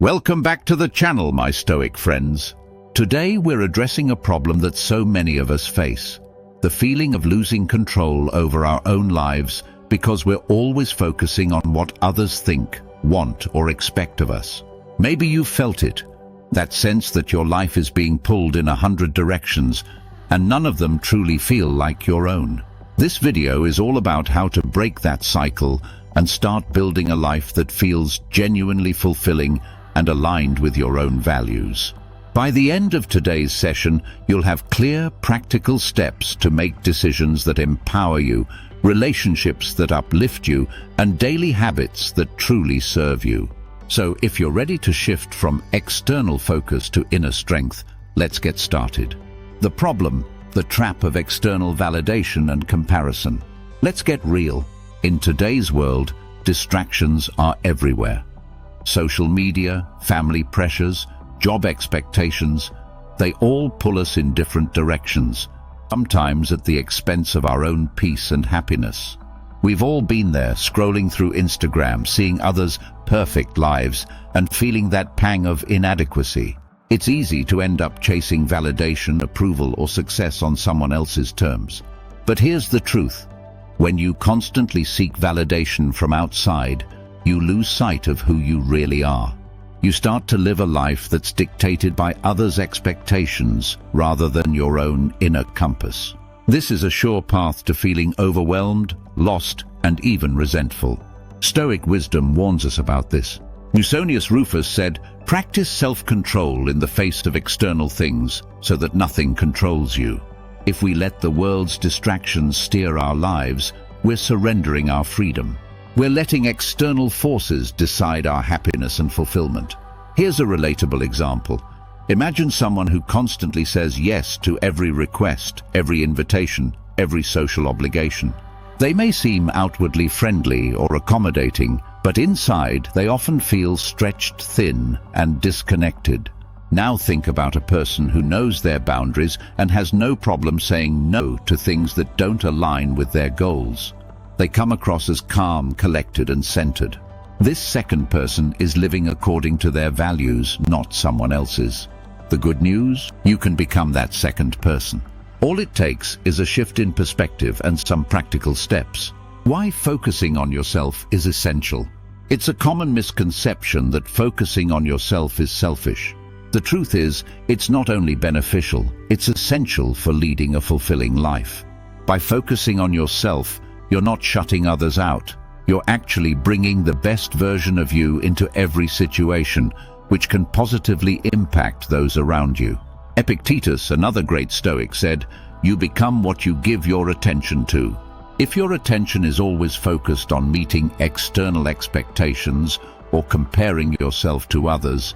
Welcome back to the channel, my Stoic friends. Today we're addressing a problem that so many of us face. The feeling of losing control over our own lives because we're always focusing on what others think, want, or expect of us. Maybe you've felt it, that sense that your life is being pulled in 100 directions and none of them truly feel like your own. This video is all about how to break that cycle and start building a life that feels genuinely fulfilling and aligned with your own values. By the end of today's session, you'll have clear, practical steps to make decisions that empower you, relationships that uplift you, and daily habits that truly serve you. So if you're ready to shift from external focus to inner strength, let's get started. The problem, the trap of external validation and comparison. Let's get real. In today's world, distractions are everywhere. Social media, family pressures, job expectations, they all pull us in different directions, sometimes at the expense of our own peace and happiness. We've all been there, scrolling through Instagram, seeing others' perfect lives, and feeling that pang of inadequacy. It's easy to end up chasing validation, approval, or success on someone else's terms. But here's the truth. When you constantly seek validation from outside, you lose sight of who you really are. You start to live a life that's dictated by others' expectations rather than your own inner compass. This is a sure path to feeling overwhelmed, lost, and even resentful. Stoic wisdom warns us about this. Musonius Rufus said, "Practice self-control in the face of external things so that nothing controls you." If we let the world's distractions steer our lives, we're surrendering our freedom. We're letting external forces decide our happiness and fulfillment. Here's a relatable example. Imagine someone who constantly says yes to every request, every invitation, every social obligation. They may seem outwardly friendly or accommodating, but inside they often feel stretched thin and disconnected. Now think about a person who knows their boundaries and has no problem saying no to things that don't align with their goals. They come across as calm, collected, and centered. This second person is living according to their values, not someone else's. The good news? You can become that second person. All it takes is a shift in perspective and some practical steps. Why focusing on yourself is essential. It's a common misconception that focusing on yourself is selfish. The truth is, it's not only beneficial, it's essential for leading a fulfilling life. By focusing on yourself, you're not shutting others out. You're actually bringing the best version of you into every situation, which can positively impact those around you. Epictetus, another great Stoic, said, "You become what you give your attention to." If your attention is always focused on meeting external expectations or comparing yourself to others,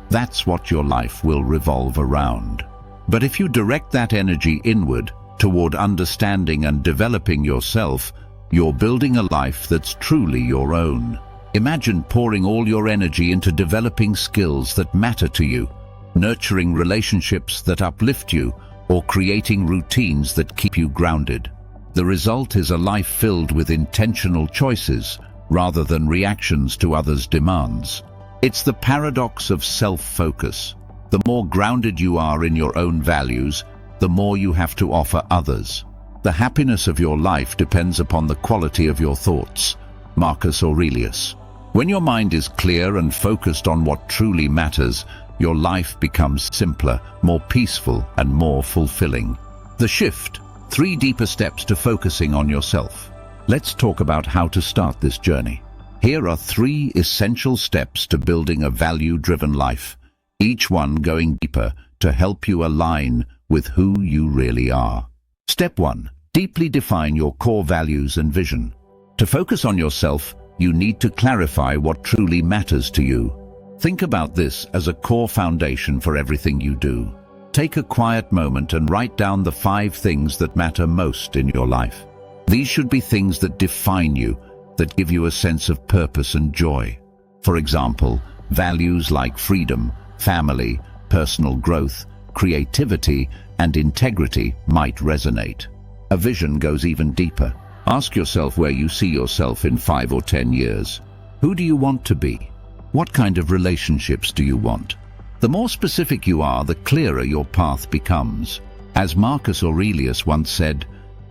that's what your life will revolve around. But if you direct that energy inward, toward understanding and developing yourself, you're building a life that's truly your own. Imagine pouring all your energy into developing skills that matter to you, nurturing relationships that uplift you, or creating routines that keep you grounded. The result is a life filled with intentional choices rather than reactions to others' demands. It's the paradox of self-focus. The more grounded you are in your own values, the more you have to offer others. The happiness of your life depends upon the quality of your thoughts. Marcus Aurelius. When your mind is clear and focused on what truly matters, your life becomes simpler, more peaceful, and more fulfilling. The shift. 3 deeper steps to focusing on yourself. Let's talk about how to start this journey. Here are 3 essential steps to building a value-driven life, each one going deeper to help you align with who you really are. Step 1. Deeply define your core values and vision. To focus on yourself, you need to clarify what truly matters to you. Think about this as a core foundation for everything you do. Take a quiet moment and write down the 5 things that matter most in your life. These should be things that define you, that give you a sense of purpose and joy. For example, values like freedom, family, personal growth, creativity, and integrity might resonate. A vision goes even deeper. Ask yourself where you see yourself in 5 or 10 years. Who do you want to be? What kind of relationships do you want? The more specific you are, the clearer your path becomes. As Marcus Aurelius once said,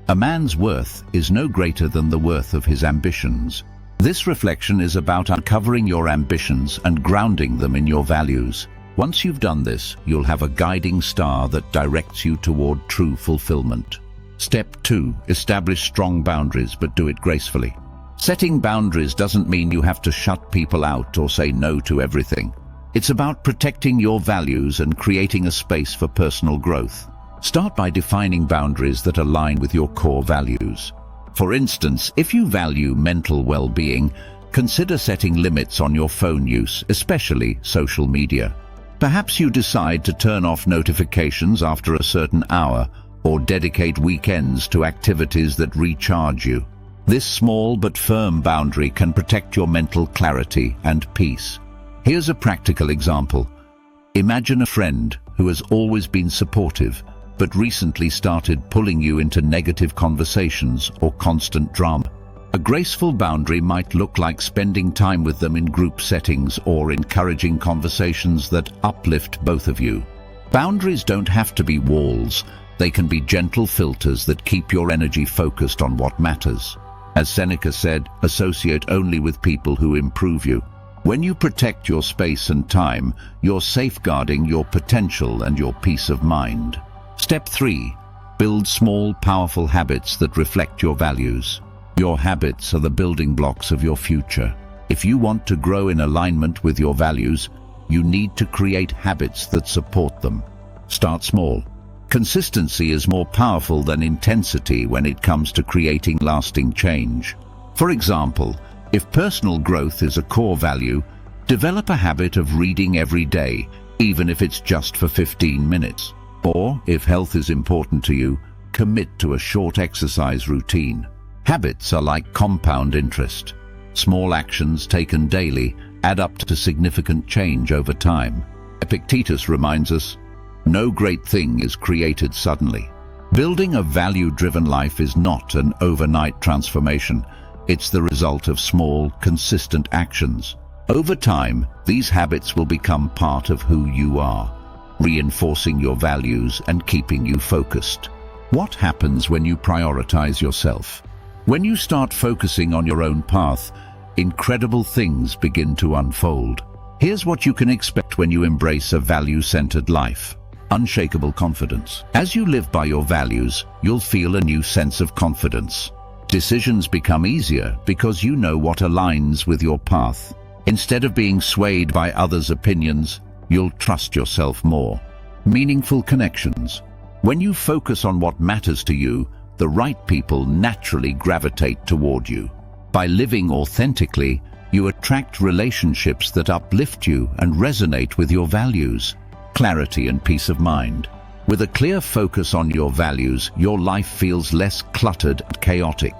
"A man's worth is no greater than the worth of his ambitions." This reflection is about uncovering your ambitions and grounding them in your values. Once you've done this, you'll have a guiding star that directs you toward true fulfillment. Step 2. Establish strong boundaries, but do it gracefully. Setting boundaries doesn't mean you have to shut people out or say no to everything. It's about protecting your values and creating a space for personal growth. Start by defining boundaries that align with your core values. For instance, if you value mental well-being, consider setting limits on your phone use, especially social media. Perhaps you decide to turn off notifications after a certain hour or dedicate weekends to activities that recharge you. This small but firm boundary can protect your mental clarity and peace. Here's a practical example. Imagine a friend who has always been supportive, but recently started pulling you into negative conversations or constant drama. A graceful boundary might look like spending time with them in group settings or encouraging conversations that uplift both of you. Boundaries don't have to be walls. They can be gentle filters that keep your energy focused on what matters. As Seneca said, associate only with people who improve you. When you protect your space and time, you're safeguarding your potential and your peace of mind. Step 3. Build small, powerful habits that reflect your values. Your habits are the building blocks of your future. If you want to grow in alignment with your values, you need to create habits that support them. Start small. Consistency is more powerful than intensity when it comes to creating lasting change. For example, if personal growth is a core value, develop a habit of reading every day, even if it's just for 15 minutes. Or, if health is important to you, commit to a short exercise routine. Habits are like compound interest. Small actions taken daily add up to significant change over time. Epictetus reminds us, no great thing is created suddenly. Building a value-driven life is not an overnight transformation. It's the result of small, consistent actions. Over time, these habits will become part of who you are, reinforcing your values and keeping you focused. What happens when you prioritize yourself? When you start focusing on your own path, incredible things begin to unfold. Here's what you can expect when you embrace a value-centered life. Unshakable confidence. As you live by your values, you'll feel a new sense of confidence. Decisions become easier because you know what aligns with your path. Instead of being swayed by others' opinions, you'll trust yourself more. Meaningful connections. When you focus on what matters to you, the right people naturally gravitate toward you. By living authentically, you attract relationships that uplift you and resonate with your values. Clarity and peace of mind. With a clear focus on your values, your life feels less cluttered and chaotic.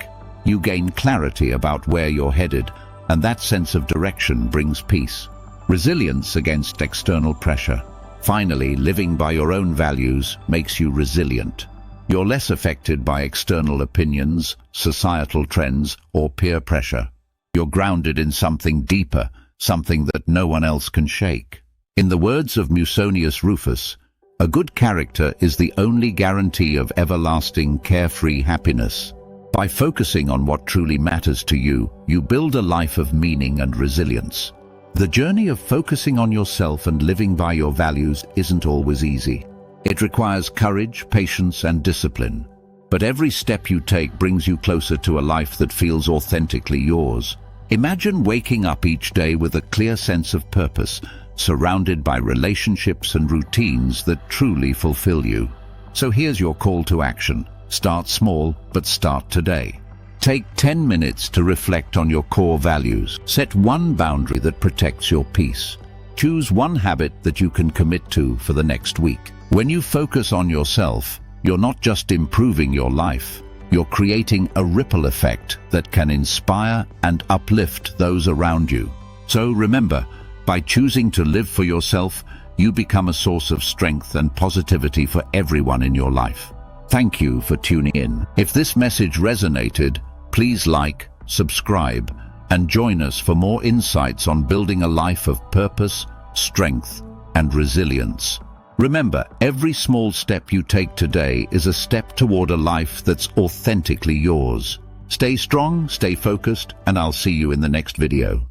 You gain clarity about where you're headed, and that sense of direction brings peace. Resilience against external pressure. Finally, living by your own values makes you resilient. You're less affected by external opinions, societal trends, or peer pressure. You're grounded in something deeper, something that no one else can shake. In the words of Musonius Rufus, a good character is the only guarantee of everlasting, carefree happiness. By focusing on what truly matters to you, you build a life of meaning and resilience. The journey of focusing on yourself and living by your values isn't always easy. It requires courage, patience, and discipline. But every step you take brings you closer to a life that feels authentically yours. Imagine waking up each day with a clear sense of purpose, surrounded by relationships and routines that truly fulfill you. So here's your call to action. Start small, but start today. Take 10 minutes to reflect on your core values. Set one boundary that protects your peace. Choose one habit that you can commit to for the next week. When you focus on yourself, you're not just improving your life, you're creating a ripple effect that can inspire and uplift those around you. So remember, by choosing to live for yourself, you become a source of strength and positivity for everyone in your life. Thank you for tuning in. If this message resonated, please like, subscribe, and join us for more insights on building a life of purpose, strength, and resilience. Remember, every small step you take today is a step toward a life that's authentically yours. Stay strong, stay focused, and I'll see you in the next video.